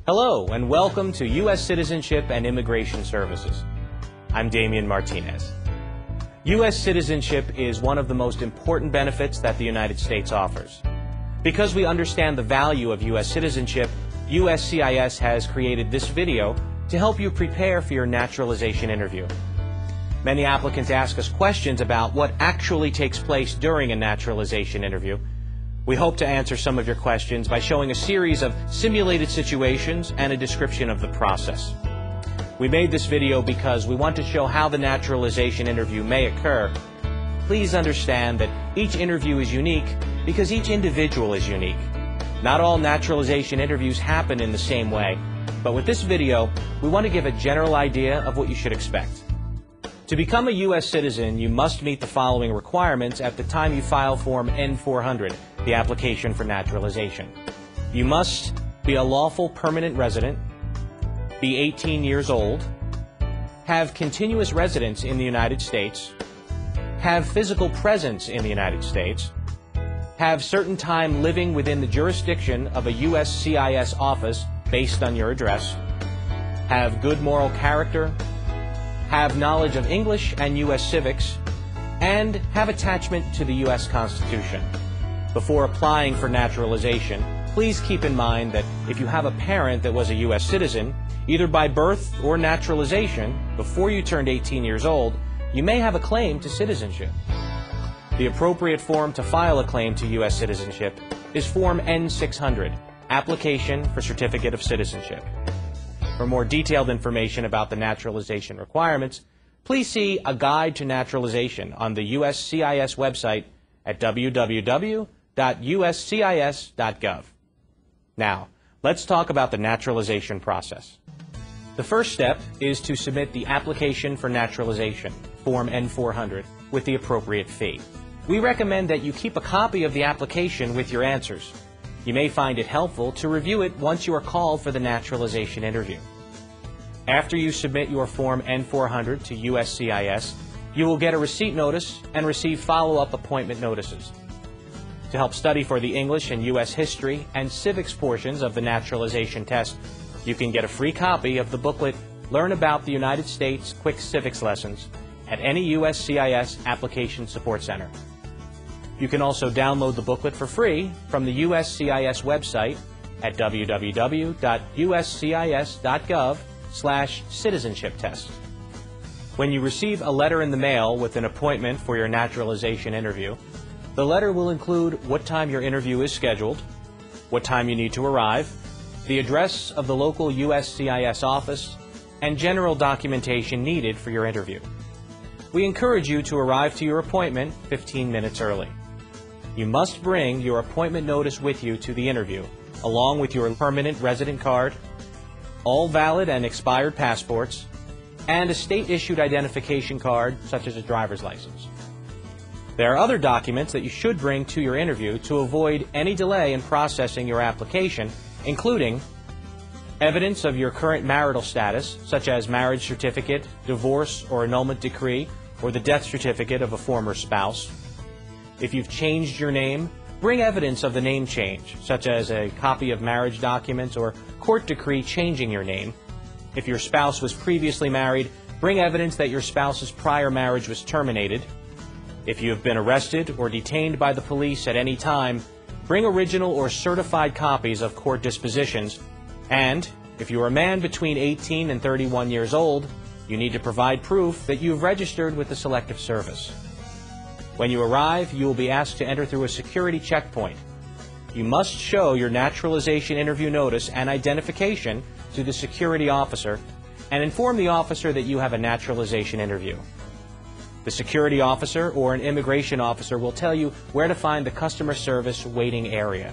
Hello and welcome to U.S. Citizenship and Immigration Services. I'm Damian Martinez. U.S. citizenship is one of the most important benefits that the United States offers. Because we understand the value of U.S. citizenship, USCIS has created this video to help you prepare for your naturalization interview. Many applicants ask us questions about what actually takes place during a naturalization interview. We hope to answer some of your questions by showing a series of simulated situations and a description of the process. We made this video because we want to show how the naturalization interview may occur. Please understand that each interview is unique because each individual is unique. Not all naturalization interviews happen in the same way, but with this video, we want to give a general idea of what you should expect. To become a U.S. citizen, you must meet the following requirements at the time you file Form N-400, the application for naturalization. You must be a lawful permanent resident, be 18 years old, have continuous residence in the United States, have physical presence in the United States, have certain time living within the jurisdiction of a USCIS office based on your address, have good moral character, have knowledge of English and U.S. civics, and have attachment to the U.S. Constitution. Before applying for naturalization, please keep in mind that if you have a parent that was a U.S. citizen, either by birth or naturalization, before you turned 18 years old, you may have a claim to citizenship. The appropriate form to file a claim to U.S. citizenship is Form N-600, Application for Certificate of Citizenship. For more detailed information about the naturalization requirements, please see A Guide to Naturalization on the USCIS website at www.uscis.gov. Now, let's talk about the naturalization process. The first step is to submit the application for naturalization, Form N-400, with the appropriate fee. We recommend that you keep a copy of the application with your answers. You may find it helpful to review it once you are called for the naturalization interview. After you submit your Form N-400 to USCIS, you will get a receipt notice and receive follow-up appointment notices. To help study for the English and U.S. history and civics portions of the naturalization test, you can get a free copy of the booklet Learn About the United States Quick Civics Lessons at any USCIS Application Support Center. You can also download the booklet for free from the USCIS website at www.uscis.gov/citizenship test. When you receive a letter in the mail with an appointment for your naturalization interview, the letter will include what time your interview is scheduled, what time you need to arrive, the address of the local USCIS office, and general documentation needed for your interview. We encourage you to arrive to your appointment 15 minutes early. You must bring your appointment notice with you to the interview, along with your permanent resident card, all valid and expired passports, and a state-issued identification card, such as a driver's license. There are other documents that you should bring to your interview to avoid any delay in processing your application, including evidence of your current marital status, such as marriage certificate, divorce or annulment decree, or the death certificate of a former spouse. If you've changed your name, bring evidence of the name change, such as a copy of marriage documents or court decree changing your name. If your spouse was previously married, bring evidence that your spouse's prior marriage was terminated. If you have been arrested or detained by the police at any time, bring original or certified copies of court dispositions. And if you are a man between 18 and 31 years old, you need to provide proof that you have registered with the Selective Service. When you arrive, you will be asked to enter through a security checkpoint. You must show your naturalization interview notice and identification to the security officer and inform the officer that you have a naturalization interview. The security officer or an immigration officer will tell you where to find the customer service waiting area.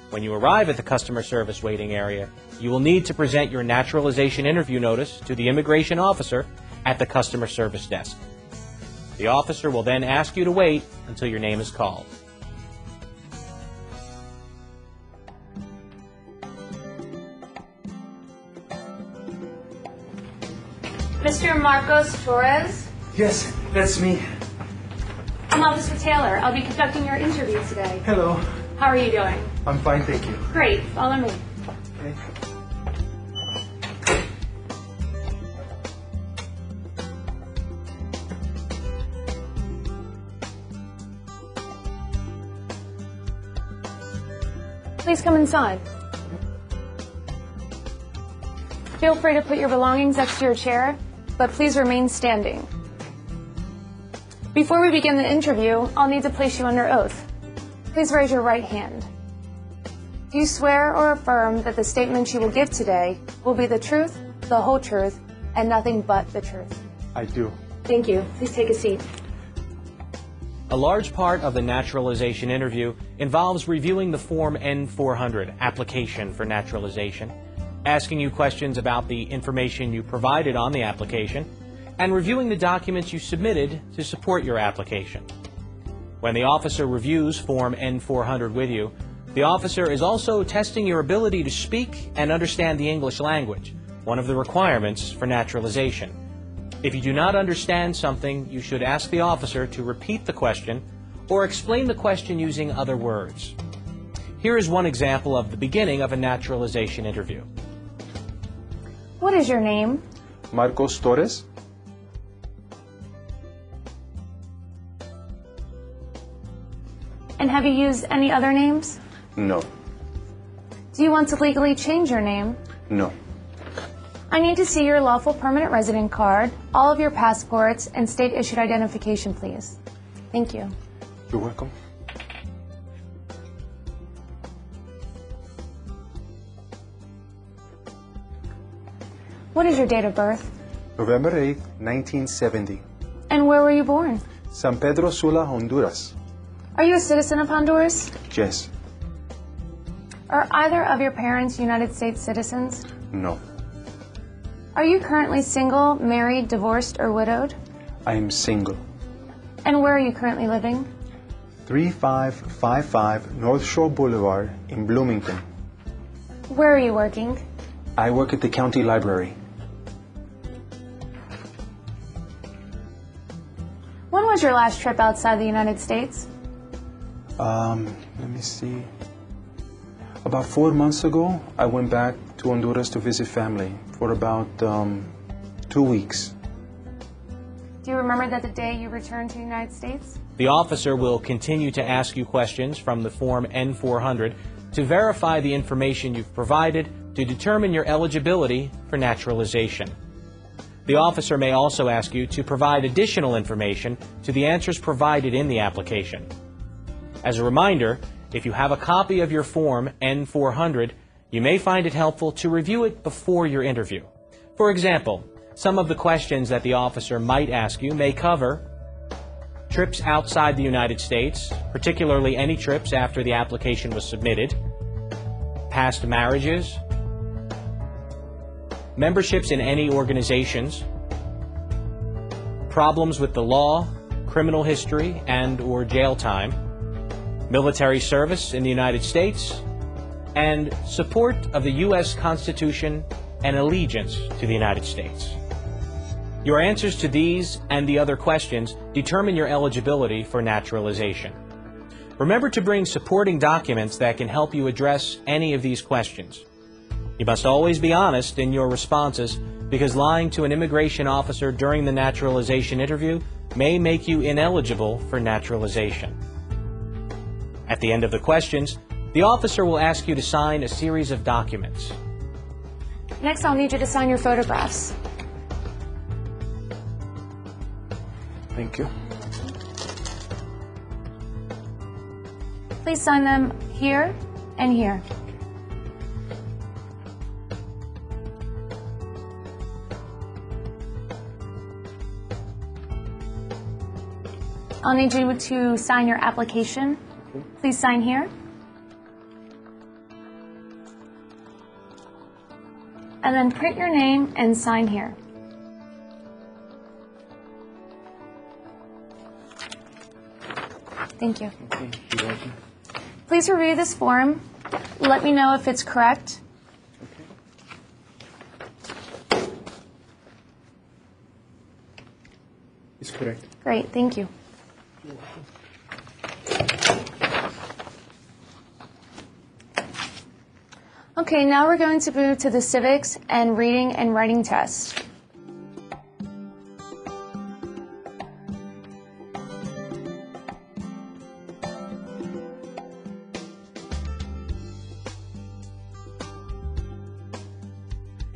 When you arrive at the customer service waiting area, you will need to present your naturalization interview notice to the immigration officer at the customer service desk. The officer will then ask you to wait until your name is called. Mr. Marcos Torres? Yes, that's me. I'm Officer Taylor. I'll be conducting your interview today. Hello. How are you doing? I'm fine, thank you. Great. Follow me. Okay. Please come inside. Feel free to put your belongings next to your chair, but please remain standing. Before we begin the interview, I'll need to place you under oath. Please raise your right hand. Do you swear or affirm that the statements you will give today will be the truth, the whole truth, and nothing but the truth? I do. Thank you. Please take a seat. A large part of the naturalization interview involves reviewing the Form N-400, Application for Naturalization, asking you questions about the information you provided on the application, and reviewing the documents you submitted to support your application. When the officer reviews Form N-400 with you, the officer is also testing your ability to speak and understand the English language, one of the requirements for naturalization. If you do not understand something, you should ask the officer to repeat the question or explain the question using other words. Here is one example of the beginning of a naturalization interview. What is your name? Marcos Torres. And have you used any other names? No. Do you want to legally change your name? No. I need to see your lawful permanent resident card, all of your passports, and state-issued identification, please. Thank you. You're welcome. What is your date of birth? November 8th, 1970. And where were you born? San Pedro Sula, Honduras. Are you a citizen of Honduras? Yes. Are either of your parents United States citizens? No. Are you currently single, married, divorced, or widowed? I am single. And where are you currently living? 3555 North Shore Boulevard in Bloomington. Where are you working? I work at the county library. When was your last trip outside the United States? Let me see. About 4 months ago, I went back to Honduras to visit family for about 2 weeks. Do you remember that the day you returned to the United States? The officer will continue to ask you questions from the Form N-400 to verify the information you've provided to determine your eligibility for naturalization. The officer may also ask you to provide additional information to the answers provided in the application. As a reminder, if you have a copy of your Form N-400, you may find it helpful to review it before your interview. For example, some of the questions that the officer might ask you may cover trips outside the United States, particularly any trips after the application was submitted, past marriages, memberships in any organizations, problems with the law, criminal history and/or jail time, military service in the United States, and support of the U.S. Constitution and allegiance to the United States. Your answers to these and the other questions determine your eligibility for naturalization. Remember to bring supporting documents that can help you address any of these questions. You must always be honest in your responses because lying to an immigration officer during the naturalization interview may make you ineligible for naturalization. At the end of the questions, the officer will ask you to sign a series of documents. Next, I'll need you to sign your photographs. Thank you. Please sign them here and here. I'll need you to sign your application. Please sign here. And then print your name and sign here. Thank you. Okay, you're welcome. Please review this form. Let me know if it's correct. Okay. It's correct. Great, thank you. You're welcome. Okay, now we're going to move to the civics and reading and writing test.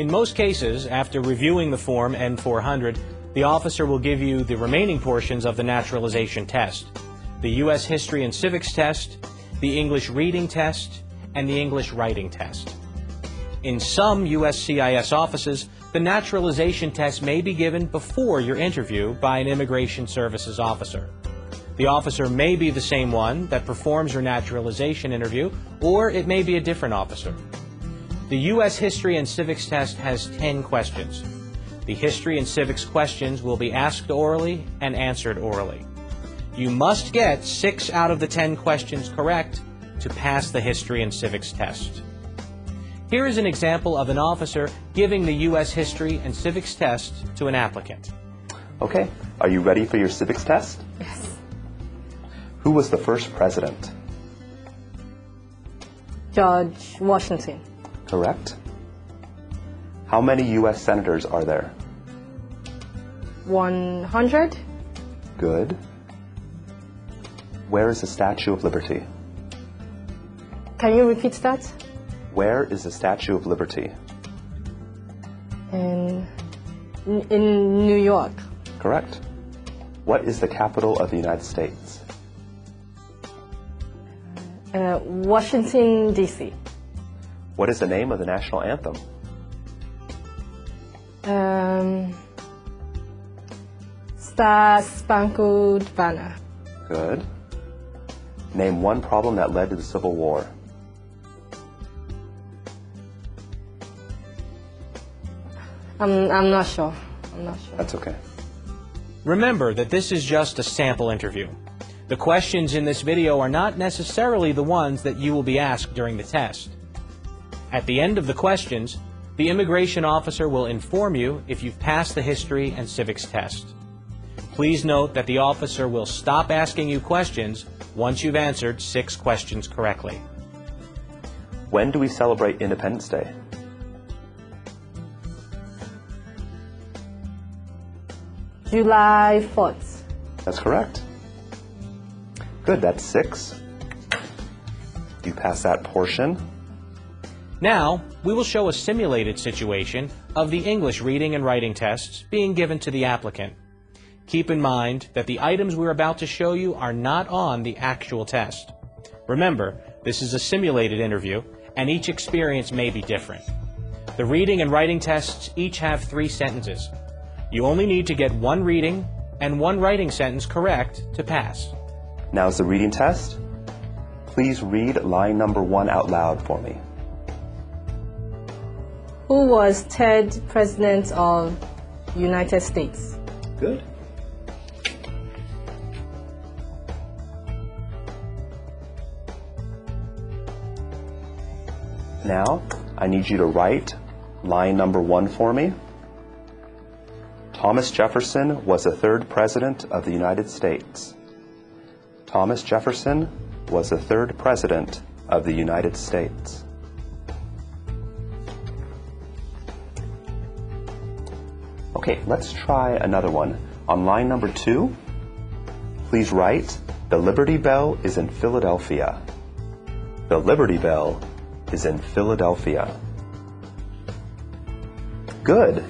In most cases, after reviewing the Form N-400, the officer will give you the remaining portions of the naturalization test: the U.S. History and Civics test, the English Reading test, and the English Writing test. In some USCIS offices, the naturalization test may be given before your interview by an Immigration Services officer. The officer may be the same one that performs your naturalization interview, or it may be a different officer. The U.S. History and Civics test has 10 questions. The History and Civics questions will be asked orally and answered orally. You must get 6 out of the 10 questions correct to pass the History and Civics test. Here is an example of an officer giving the U.S. History and Civics test to an applicant. Okay, are you ready for your civics test? Yes. Who was the first president? George Washington. Correct. How many U.S. senators are there? 100. Good. Where is the Statue of Liberty? Can you repeat that? Where is the Statue of Liberty? In New York. Correct. What is the capital of the United States? Washington, D.C. What is the name of the national anthem? Star Spangled Banner. Good. Name one problem that led to the Civil War. I'm not sure. That's okay. Remember that this is just a sample interview. The questions in this video are not necessarily the ones that you will be asked during the test. At the end of the questions, the immigration officer will inform you if you've passed the History and Civics test. Please note that the officer will stop asking you questions once you've answered 6 questions correctly. When do we celebrate Independence Day? July 4th. That's correct. Good, that's 6. You pass that portion. Now, we will show a simulated situation of the English Reading and Writing tests being given to the applicant. Keep in mind that the items we're about to show you are not on the actual test. Remember, this is a simulated interview, and each experience may be different. The reading and writing tests each have 3 sentences. You only need to get 1 reading and 1 writing sentence correct to pass. Now is the reading test. Please read line number 1 out loud for me. Who was 3rd President of United States? Good. Now, I need you to write line number 1 for me. Thomas Jefferson was the 3rd President of the United States. Thomas Jefferson was the 3rd President of the United States. Okay, let's try another one. On line number 2, please write, "The Liberty Bell is in Philadelphia." The Liberty Bell is in Philadelphia. Good.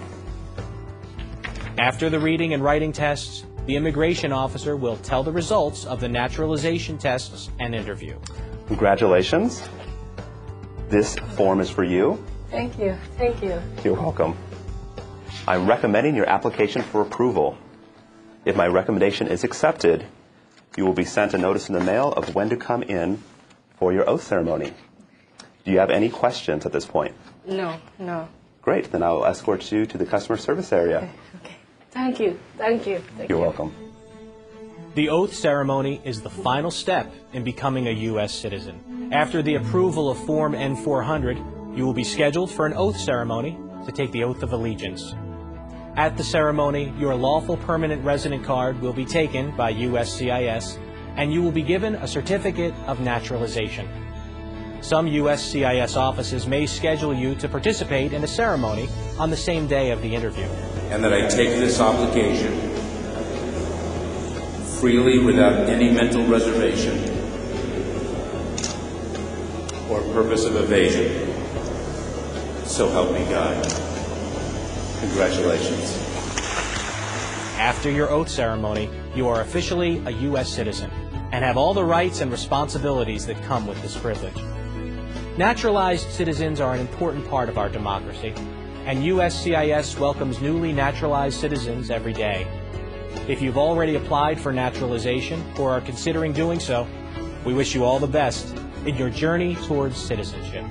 After the reading and writing tests, the immigration officer will tell the results of the naturalization tests and interview. Congratulations. This form is for you. Thank you. Thank you. You're welcome. I'm recommending your application for approval. If my recommendation is accepted, you will be sent a notice in the mail of when to come in for your oath ceremony. Do you have any questions at this point? No. Great, then I will escort you to the customer service area. Okay. Thank you. You're welcome. The oath ceremony is the final step in becoming a U.S. citizen. After the approval of Form N-400, you will be scheduled for an oath ceremony to take the oath of allegiance. At the ceremony, your lawful permanent resident card will be taken by USCIS, and you will be given a certificate of naturalization. Some USCIS offices may schedule you to participate in a ceremony on the same day of the interview. And that I take this obligation freely without any mental reservation or purpose of evasion. So help me God. Congratulations. After your oath ceremony, you are officially a U.S. citizen and have all the rights and responsibilities that come with this privilege. Naturalized citizens are an important part of our democracy, and USCIS welcomes newly naturalized citizens every day. If you've already applied for naturalization or are considering doing so, we wish you all the best in your journey towards citizenship.